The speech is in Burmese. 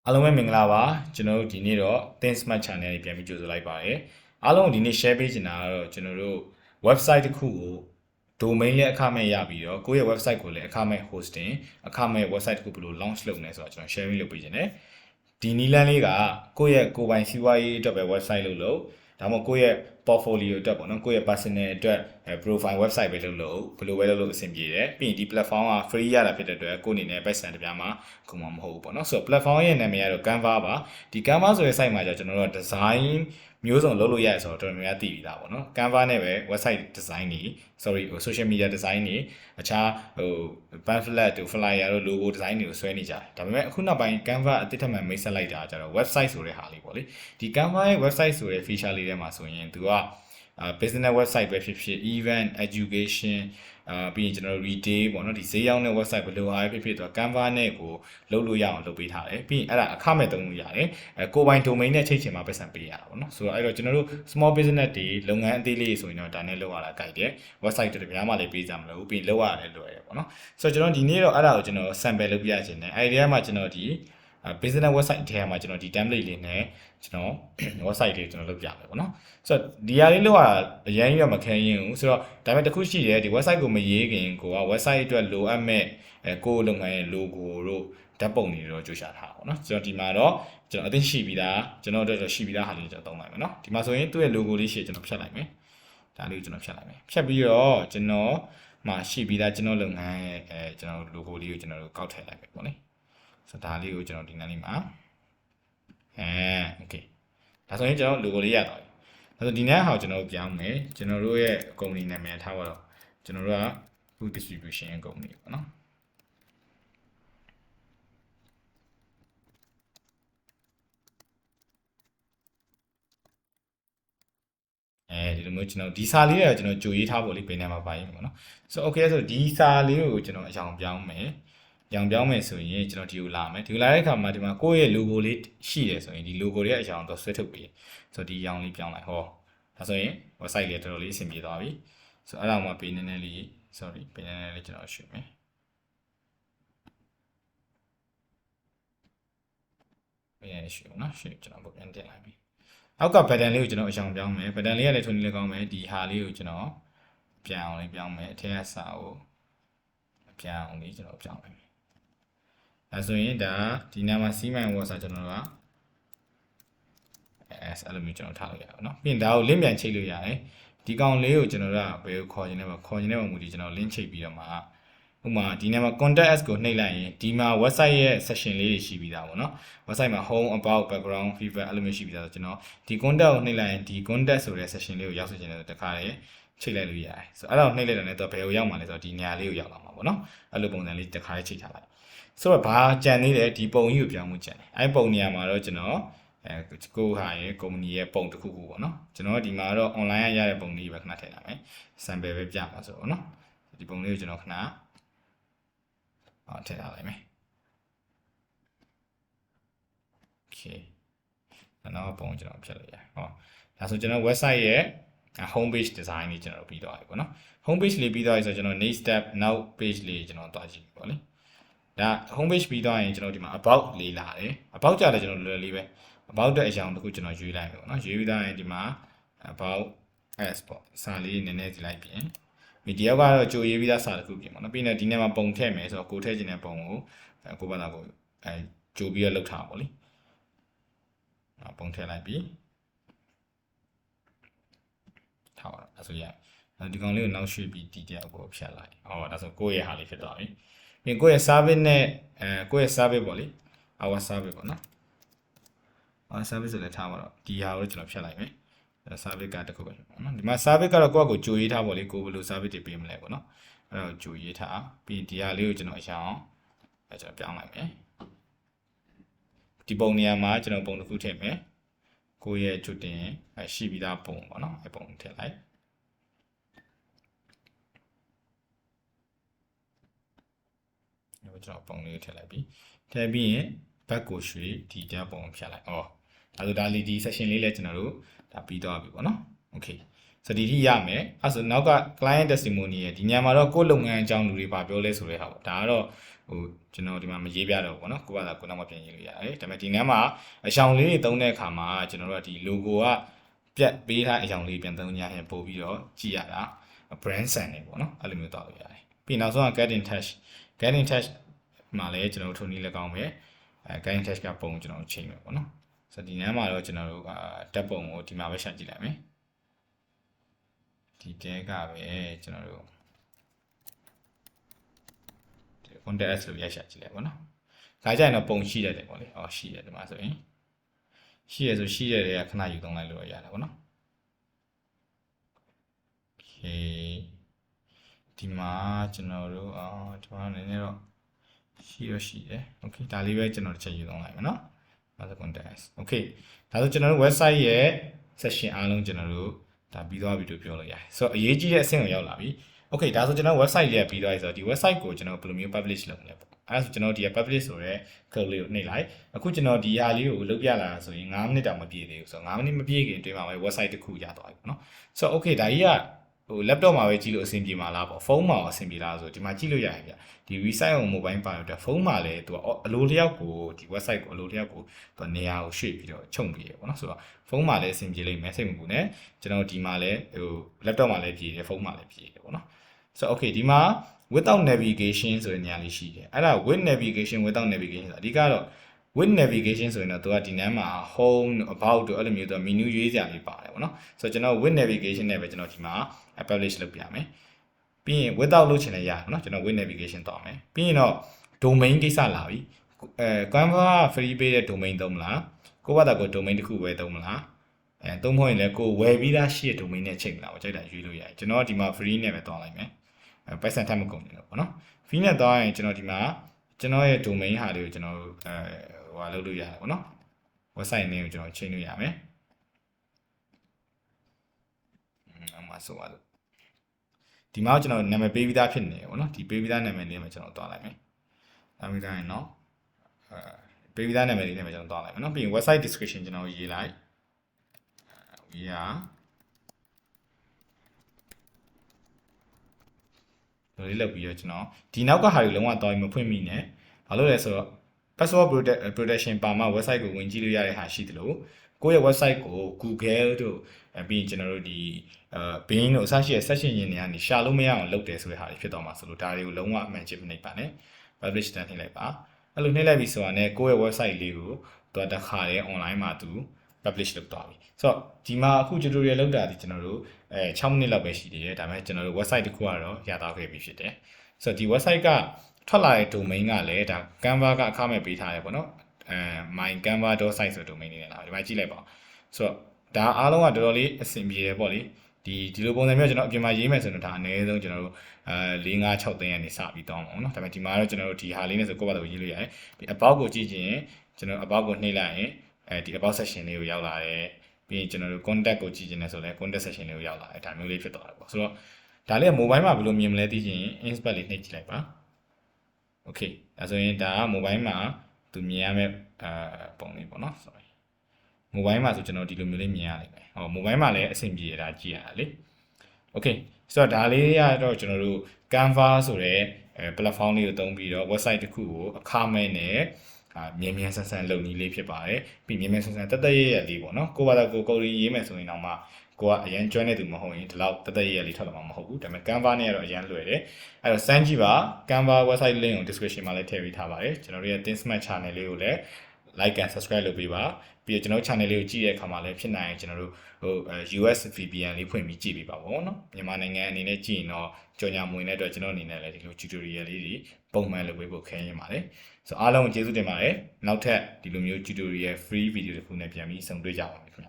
အားလုံးပဲမင်္ဂလာပါကျွန်တော်တို့ဒီနေ့တော့ Think Smart Channel ကိုပြန်ပြီးကြိုဆိုလိုက်ပါရစေအားလုံးဒီနေ့ share ပေးချင်တာကတော့ကျွန်တော်တို့ website တစ်ခုကို domain လည်းအခမဲ့ရပြီးတော့ကိုယ့်ရဲ့ website ကိုလည်းအခမဲ့ hosting အခမဲ့ website တစ်ခုဘယ်လို launch လုပ်နေဆိုတော့ကျွန်တော် sharing လုပ်ပေးချင်တယ်ဒီနည်းလမ်းလေးကကိုယ့်ရဲ့ကိုယ်ပိုင်စီးပွားရေးအတွက်ပဲ website လုပ်ဒါမှမဟုတ်ကိုယ့်ရဲ့ portfolio အတွက်ပေါ့နော်ကိုယ့်ရဲ့ personal အတွက် profile website ပဲလုပ်ဘယ်လိုပဲလုပ်အဆင်ပြေတယ်ပြီးရင်ဒီ platform က free ရတာဖြစ်တဲ့အတွက်ကိုယ့်အနေနဲ့ပတ်စံတစ်ပြားမှာခုမှမဟုတ်ဘူးပေါ့နော်ဆိုတော့ platform ရဲ့နာမည်ကတော့ Canva ပါဒီ Canva ဆိုတဲ့ site မှာကျွန်တော်တို့ design မျိုးစုံလုပ်လို့ရတယ်ဆိုတော့တော်တော်များများသိပြီးသားပေါ့နော် Canva နဲ့ပဲ website design တွေ social media design တွေအခြားpamphlet တို့ flyer တို့ logo design တွေကိုဆွဲနေကြတယ်ဒါပေမဲ့အခုနောက်ပိုင်း Canva အသစ်ထပ်မံမိတ်ဆက်လိုက်တာကျတော့ website ဆိုတဲ့ဟာလေးပေါ့လေဒီ Canva ရဲ့ website ဆိုတဲ့ feature လေးထဲမှာဆိုရင်သူကbusiness website ပဲဖြစ်ဖြစ် event education ပြီးရင်ကျွန်တော်တို့ retail ပေါ့နော်ဒီဈေးရောင်းတဲ့ website ဘယ်လိုအားဖြစ်ဖြစ်သူက Canva နဲ့ကိုလုပ်လို့ရအောင်လုပ်ပေးထားတယ်ပြီးရင်အဲ့ဒါအခမဲ့သုံးလို့ရတယ်ကိုယ်ပိုင် domain နဲ့ချိန်ချင်မှပတ်စံပေးရတာပေါ့နော်ဆိုတော့အဲ့တော့ကျွန်တော်တို့ small business တွေလုပ်ငန်းအသေးလေးဆိုရင်တော့ဒါနဲ့လုပ်ရတာကြိုက်တယ် website တွေများမှလည်းပေးကြမလို့ပြီးရင်လုပ်ရတယ်လွယ်တယ်ပေါ့နော်ဆိုတော့ကျွန်တော်ဒီနေ့တော့အဲ့ဒါကိုကျွန်တော် sample လုပ်ပြရခြင်းတယ်အဲ့ဒီထဲမှာကျွန်တော်ဒီ business website ထဲမှာကျွန်တော်ဒီ template လေးနဲ့ကျွန်တော် website လေးကျွန်တော်လုပ်ပြမယ်ပေါ့နော်ဆိုတော့ဒီဟာလေးလောက်အရင်ရမခဲရင်ဘူးဆိုတော့ဒါပေမဲ့တခုရှိတယ်ဒီ website ကိုမရေးခင်ကိုက website အတွက်လိုအပ်မဲ့ကိုယ်လုပ်ငန်းရဲ့ logo တို့ဓာတ်ပုံတွေတော့ကြိုးရှာထားပါတော့เนาะကျွန်တော်ဒီမှာတော့ကျွန်တော်အသိရှိပြီးသားကျွန်တော်တို့ရှိပြီးသားဟာလေးကျွန်တော်သုံးလိုက်မယ်เนาะဒီမှာဆိုရင်သူ့ရဲ့ logo လေးရှိကျွန်တော်ဖြတ်လိုက်မယ်ဒါလေးကိုကျွန်တော်ဖြတ်လိုက်မယ်ဖြတ်ပြီးတော့ကျွန်တော်မှာရှိပြီးသားကျွန်တော်လုပ်ငန်းရဲ့ကျွန်တော် logo လေးကိုကျွန်တော်တို့ကောက်ထည့်လိုက်မယ်ပေါ့လေဆိုတော့ဒါလေးကိုကျွန်တော်ဒီနေ့လေးမှာโอเคဒါဆိုရင်ကျွန်တော် logo လေးရတော့ပြီဒါဆိုဒီနေ့ဟာကိုကျွန်တော်ပြောင်းမယ်ကျွန်တော်တို့ရဲ့ company နာမည်ထားပါတော့ကျွန်တော်တို့က food distribution company ပေါ့နော်ဒီလိုမျိုးကျွန်တော်ဒီစာလေးတွေကကျွန်တော်ကြိုရေးထားဖို့လေးပြင်နေမှာပါရင်ပေါ့နော်ဆိုတော့ okay ဆိုဒီစာလေးကိုကျွန်တော်အကြောင်းပြောင်းမယ်ရောင်ပြောင်းမယ်ဆိုရင်ကျွန်တော်ဒီကိုလာမယ်ဒီကိုလာတဲ့အခါမှာဒီမှာကိုယ့်ရဲ့ logo လေးရှိတယ်ဆိုရင်ဒီ logo လေးရဲ့အကြောင်းတော့ဆွဲထုတ်ပြီးဆိုတော့ဒီရောင်လေးပြောင်းလိုက်ဟောဒါဆိုရင် website လေးတော်တော်လေးအဆင်ပြေသွားပြီဆိုတော့အဲ့ဒါမှပေးနည်းနည်းလေး sorry ပေးနည်းနည်းလေးကျွန်တော်ရွှေ့မယ်ပေးနည်းနည်းရွှေ့ပါနော်ရွှေ့ကျွန်တော်ပုံပြန်တင်လိုက်ပြီအောက်က button လေးကိုကျွန်တော်အကြောင်းပြောင်းမယ် button လေးကလည်းထွန်းနေလည်းကောင်းမယ်ဒီဟာလေးကိုကျွန်တော်ပြန်အောင်လေးပြောင်းမယ်အထက်ကစာကိုပြန်အောင်လေးကျွန်တော်ပြောင်းမယ်ဒါဆိုရင်ဒါဒီနာမှာစီးမိုင်ဝါစာကျွန်တော်ကအဲ့လိုမျိုးကျွန်တော်ထားလို့ရအောင်เนาะပြီးရင်ဒါကို link ပြန်ချိတ်လို့ရတယ်ဒီကောင်လေးကိုကျွန်တော်တို့ကဘယ်ကိုခေါ်ခြင်းလဲခေါ်ခြင်းလဲပုံမူဒီကျွန်တော် link ချိတ်ပြီးတော့မှဥပမာဒီနေရာမှာ contact us ကိုနှိပ်လိုက်ရင်ဒီမှာ website ရဲ့ section လေးတွေရှိပြီးသားပေါ့နော် website မှာ home about background feedback အဲ့လိုမျိုးရှိပြီးသားဆိုကျွန်တော်ဒီ contact ကိုနှိပ်လိုက်ရင်ဒီ contact ဆိုတဲ့ section လေးကိုရောက်စေချင်တဲ့တခါလေချိတ်လိုက်လို့ရတယ်ဆိုတော့အဲ့ဒါကိုနှိပ်လိုက်တယ်နဲ့တော့ဘယ်ကိုရောက်မှာလဲဆိုတော့ဒီနေရာလေးကိုရောက်လာမှာပေါ့နော်အဲ့လိုပုံစံလေးတခါလေးချိတ်ထားလိုက်ဆိုတော့ဘာကြံသေးလဲဒီပုံကြီးကိုပြောင်းမှုကြံတယ်အဲ့ပုံနေရာမှာတော့ကျွန်တော်ကိုဟာရဲ့ကုမ္ပဏီရဲ့ပုံတစ်ခုခုပေါ့နော်ကျွန်တော်ဒီမှာတော့ online ရတဲ့ပုံလေးပဲခဏထည့်လာမယ် sample ပဲပြမှာဆိုတော့နော်ဒီပုံလေးကိုကျွန်တော်ခဏထည့်ထားလိုက်မယ် okay နောက်ပုံကျွန်တော်ဖြတ်လိုက်ရဟောဒါဆိုကျွန်တော် website ရဲ့ home page design လေးကျွန်တော်ပြီးသွားပြီပေါ့နော် home page လေးပြီးသွားပြီဆိုတော့ကျွန်တော် next step now page လေးကျွန်တော်တွားကြည့်ပေါ့လေဒါ home page ပြီးသွားရင်ကျွန်တော်ဒီမှာ about လေးလာတယ် about ကြတယ်ကျွန်တော်လွယ်လေးပဲ about တဲ့အကြောင်းတစ်ခုကျွန်တော်ရွေးလိုက်မယ်ပေါ့နော်ရွေးပြီးသားရင်ဒီမှာ about as ပေါ့စာလေးနည်းနည်းကြည့်လိုက်ပြင်ဒီရောက်ကတော့ကြိုရေးပြီးသားစာတစ်ခုပြင်ပေါ့နော်ပြီးရင်ဒီနေ့မှာပုံထည့်မယ်ဆိုတော့ကိုထည့်ခြင်းတဲ့ပုံကိုကိုဘာသာကိုကြိုပြီးတော့လောက်ထားပါပေါ့လေပုံထည့်လိုက်ပြီးထားပါတော့ဒါဆိုရဒီကောင်လေးကိုနောက်ရွှေ့ပြီးဒီတရားကိုဖြတ်လိုက်ဟောဒါဆိုကိုယ့်ရဲ့ဟာလေးဖြစ်သွားပြီပြီးကိုယ့်ရဲ့ service နဲ့ကိုယ့်ရဲ့ service ပေါ့လေ our service ပေါ့နော် our service ဆိုလည်းထားပါတော့ဒီဟာကိုကျွန်တော်ဖြတ်လိုက်မယ်service ကတခုပဲပေါ့နော်ဒီမှာ service ကတော့ကိုယ့်အကိုကြိုရေးထားပေါ့လေကိုဘယ်လို service တွေပေးမလဲပေါ့နော်အဲ့တော့ကြိုရေးထားပြီးဒီဟာလေးကိုကျွန်တော်အရှောင်းကျွန်တော်ပြောင်းလိုက်မယ်ဒီပုံနေရာမှာကျွန်တော်ပုံတစ်ခုထည့်မယ်ကိုယ့်ရဲ့จุดတင်ရှိပြီးသားပုံပေါ့နော်အဲ့ပုံထည့်လိုက်ကျွန်တော်ပုံလေးထည့်လိုက်ပြီးထည့်ပြီးရင် back ကိုရွှေ့ဒီတရားပုံဖြတ်လိုက်ဒါဆိုဒါလေးဒီ section လေးလည်းကျွန်တော်တို့ဒါပြီးသွားပြီပေါ့နော် okay ဆိုဒီထိရမယ်အဲ့ဆိုနောက်က client testimony ရဲ့ဒီညမှာတော့ကိုယ့်လုပ်ငန်းအကြောင်းလူတွေပါပြောလဲဆိုတဲ့ဟာပေါ့ဒါကတော့ ကျွန်တော်ဒီမှာမရေးပြတော့ဘူးเนาะကိုကသာကိုနောက်မှပြန်ရေးလို့ရတယ်ဒါပေမဲ့ဒီနေ့မှာအရှောင်လေးတွေသုံးတဲ့အခါမှာကျွန်တော်တို့ကဒီ logo ကပြတ်ပေးထားအရှောင်လေးပြန်သုံးကြရင်ပို့ပြီးတော့ကြည့်ရတာ brand ဆန်နေပေါ့เนาะအဲ့လိုမျိုးတောက်လို့ရတယ်ပြီးနောက်ဆုံးက getting touch မှာလည်းကျွန်တော်တို့ထုံနည်းလည်းကောင်းပဲgetting touch ကပုံကျွန်တော်တို့ချိန်မယ်ပေါ့เนาะဆိုတော့ဒီနေ့မှာတော့ကျွန်တော်တို့တက်ပုံကိုဒီမှာပဲရှာကြည့်လိုက်မယ်ဒီတဲကပဲကျွန်တော်တို့ contact us လို့ရိုက်ရှာကြည့်လိုက်ပေါ့နော်။ခါကြရင်တော့ပုံရှိရတယ်ပေါ့လေ။ရှိတယ်ဒီမှာဆိုရင်ရှိရဆိုရှိရတဲ့ခဏယူသုံးလိုက်လို့ရတာပေါ့နော်။ Okay ဒီမှာကျွန်တော်တို့ဒီမှာနည်းနည်းတော့ရှိတယ်။ Okay ဒါလေးပဲကျွန်တော်တစ်ချက်ယူသုံးလိုက်မယ်နော်။ ဒါဆို contact us Okay ဒါဆိုကျွန်တော်တို့ website ရဲ့ section အားလုံးကျွန်တော်တို့ဒါပြီးသွားပြီလို့ပြောလို့ရတယ်။ဆိုတော့အရေးကြီးတဲ့အဆင့်ကိုရောက်လာပြီ။ Okay ဒါဆိုကျွန်တော် website လေးပြီးသွားပြီဆိုတော့ဒီ website ကိုကျွန်တော်ဘယ်လိုမျိုး publish လုပ်မလဲပေါ့အဲ့ဒါဆိုကျွန်တော်ဒီ publish ဆိုတဲ့ code လေးကိုနှိပ်လိုက်အခုကျွန်တော်ဒီဟာလေးကိုလုပ်ပြလာတာဆိုရင်9မိနစ်တောင်မပြည့်သေးဘူးဆိုတော့9မိနစ်မပြည့်ခင်အတွင်းမှာပဲ website တစ်ခုရသွားပြီပေါ့နော်ဆိုတော့ okay ဒါကြီးကlaptop မှာပဲကြည့်လို့အဆင်ပြေမှာလားပေါ့ဖုန်းမှာအဆင်ပြေလားဆိုဒီမှာကြည့်လို့ရတယ်ဗျဒီ website ကို mobile ပါတော့ဖုန်းမှာလည်းသူကအလိုလျောက်ကိုဒီ website ကိုအလိုလျောက်ကိုသူနေရာကိုရွှေ့ပြီးတော့ခြုံပြေရပေါ့နော်ဆိုတော့ဖုန်းမှာလည်းအဆင်ပြေလိမ့်မယ်စိတ်မပူနဲ့ကျွန်တော်ဒီမှာလည်းlaptop မှာလည်းပြေတယ်ဖုန်းမှာလည်းပြေတယ်ပေါ့နော်ဆိုတော့ okay ဒီမှာ without navigation ဆိုတဲ့နေရာလေးရှိတယ်အဲ့ဒါ with navigation without navigation ဆိုအဓိကတော့ with navigation ဆိုရင်တော့သူကဒီနမ်းမှာ home about တို့အဲ့လိုမျိုးသူက menu ရွေးစရာလေးပါတယ်ပေါ့နော်ဆိုတော့ကျွန်တော် with navigation နဲ့ပဲကျွန်တော်ဒီမှာ publish လုပ်ပြမယ်ပြီးရင် without လုပ်ချင်လည်းရတယ်နော်ကျွန်တော် with navigation တောင်းမယ်ပြီးရင်တော့ domain ကိစ္စလာပြီCanva free ပေးတဲ့ domain သုံးမလားကိုယ့်ဘာသာကို domain တစ်ခုပဲသုံးမလားသုံးဖို့ရင်လည်းကိုယ်ဝယ်ပြီးသားရှိတဲ့ domain နဲ့ချိန်မလားပေါ့ကြိုက်တာရွေးလို့ရတယ်ကျွန်တော်ဒီမှာ free နဲ့ပဲတောင်းလိုက်မယ်ပိုက်ဆံထပ်မကုန်ဘူးပေါ့နော် free နဲ့တောင်းရင်ကျွန်တော်ဒီမှာကျွန်တော်ရဲ့ domain ဟာလေးကိုကျွန်တော်ဟိုဟာလုပ်လို့ရတယ်ပေါ့နော် website name ကိုကျွန်တော်ချိန်လို့ရမယ်အမှဆိုပါလို့ဒီမှာကျွန်တော်နာမည်ပေးပြီးသားဖြစ်နေတယ်ပေါ့နော်ဒီပေးပြီးသားနာမည်လေးမှာကျွန်တော်တောင်းလိုက်မယ်ဒါပြီးသားရင်တော့ပေးပြီးသားနာမည်လေးနဲ့ပဲကျွန်တော်တောင်းလိုက်မယ်နော်ပြီးရင် website description ကျွန်တော်ရေးလိုက်we are လေးလောက်ပြီးတော့ကျွန်တော်ဒီနောက်ကဟာတွေလုံးဝတောင်းရင်မဖွင့်မိနဲ့ဘာလို့လဲဆိုတော့ password protection ပါမှ website ကိုဝင်ကြည့်လို့ရတဲ့ဟာရှိတယ်လို့ကိုယ့်ရဲ့ website ကို Google တို့ပြီးရင်ကျွန်တော်တို့ဒီBing တို့အစရှိတဲ့ search engine တွေကနေရှာလို့မရအောင်လုပ်တယ်ဆိုတဲ့ဟာတွေဖြစ်တော့မှာဆိုလို့ဒါတွေကိုလုံးဝအမှန်ချစ်မနှိပ်ပါနဲ့ publish တန်းနှိပ်လိုက်ပါအဲ့လိုနှိပ်လိုက်ပြီဆိုတာနဲ့ကိုယ့်ရဲ့ website လေးကိုသူတခါတည်း online မှာသူ publish လုပ်သွားပြီဆိုတော့ဒီမှာအခု tutorial လုပ်တာဒီကျွန်တော်တို့6မိနစ်လောက်ပဲရှိသေးတယ်ဒါပေမဲ့ကျွန်တော်တို့ website တစ်ခုကတော့ရသွားခဲ့ပြီဖြစ်တယ်ဆိုတော့ဒီ website ကထွက်လာတဲ့ domain ကလည်းဒါ Canva ကအခမဲ့ပေးထားတယ်ပေါ့နော်mycanva.site ဆို domain လေးနဲ့လာဒီမှာကြည့်လိုက်ပါဆိုတော့ဒါအားလုံးကတော်တော်လေးအဆင်ပြေတယ်ပေါ့လေဒီလိုပုံစံမျိုးကျွန်တော်အပြင်မှာရေးမယ်ဆိုတော့ဒါအနည်းဆုံးကျွန်တော်တို့4 5 6သိန်းကနေစပြီးတောင်းပါအောင်နော်ဒါပေမဲ့ဒီမှာတော့ကျွန်တော်တို့ဒီဟာလေးနဲ့ဆိုကိုယ့်ဘာသာကိုရေးလို့ရတယ်ဒီ about ကိုကြည့်ရင်ကျွန်တော် about ကိုနှိပ်လိုက်ရင်ဒီ about section လေးကိုရောက်လာတယ်ပြီးရင်ကျွန်တော်တို့ contact ကိုကြည့်ချင်တယ်ဆိုလည်း contact section လေးကိုရောက်လာတယ်ဒါမျိုးလေးဖြစ်သွားတယ်ပေါ့ဆိုတော့ဒါလေးက mobile မှာဘယ်လိုမြင်မလဲသိချင်ရင် inspect လေးနှိပ်ကြည့်လိုက်ပါ okay ဒါဆိုရင်ဒါက mobile မှာသူမြင်ရမယ့်ပုံလေးပေါ့နော် sorry mobile မှာဆိုကျွန်တော်ဒီလိုမျိုးလေးမြင်ရလိမ့်မယ်ဟော mobile မှာလည်းအဆင်ပြေတာကြည့်ရတာလေ okay ဆိုတော့ဒါလေးကတော့ကျွန်တော်တို့ Canva ဆိုတဲ့platform လေးကိုသုံးပြီးတော့ website တစ်ခုကိုအခမဲ့နဲ့မြန်မြန်ဆန်ဆန်လုပ်နည်းလေးဖြစ်ပါတယ်ပြီးမြန်မြန်ဆန်ဆန်တက်ရလေးပေါ့နော်ကိုယ့်ဘာသာကိုယ်ရေးမယ်ဆိုရင်တော့မှကိုကအရန်ကျွမ်းနေသူမဟုတ်ရင်ဒီလောက်တက်ရလေးထွက်လာမှာမဟုတ်ဘူးဒါပေမဲ့ Canva နဲ့ကတော့အရန်လွယ်တယ်အဲ့တော့စမ်းကြည့်ပါ Canva website link ကို description မှာလည်းထည့်ပေးထားပါတယ်ကျွန်တော်တို့ရဲ့ Think Smart channel လေးကိုလည်း like and subscribe လုပ်ပေးပါပြီးတော့ကျွန်တော် channel လေးကိုကြည့်တဲ့အခါမှာလည်းဖြစ်နိုင်ရင်ကျွန်တော်တို့US VPN လေးဖွင့်ပြီးကြည့်ပေးပါပေါ့နော်မြန်မာနိုင်ငံအနေနဲ့ကြည့်ရင်တော့ကြော်ညာမွေတဲ့အတွက်ကျွန်တော်အနေနဲ့လည်းဒီလို tutorial လေးတွေပုံမှန်လုပ်ပေးဖို့ခဲရင်ပါတယ်ဆိုအားလုံးကျေးဇူးတင်ပါတယ်နောက်ထပ်ဒီလိုမျိုး tutorial free video တစ်ခုနဲ့ပြန်ပြီးဆုံတွေ့ကြပါမယ်ခင်ဗျ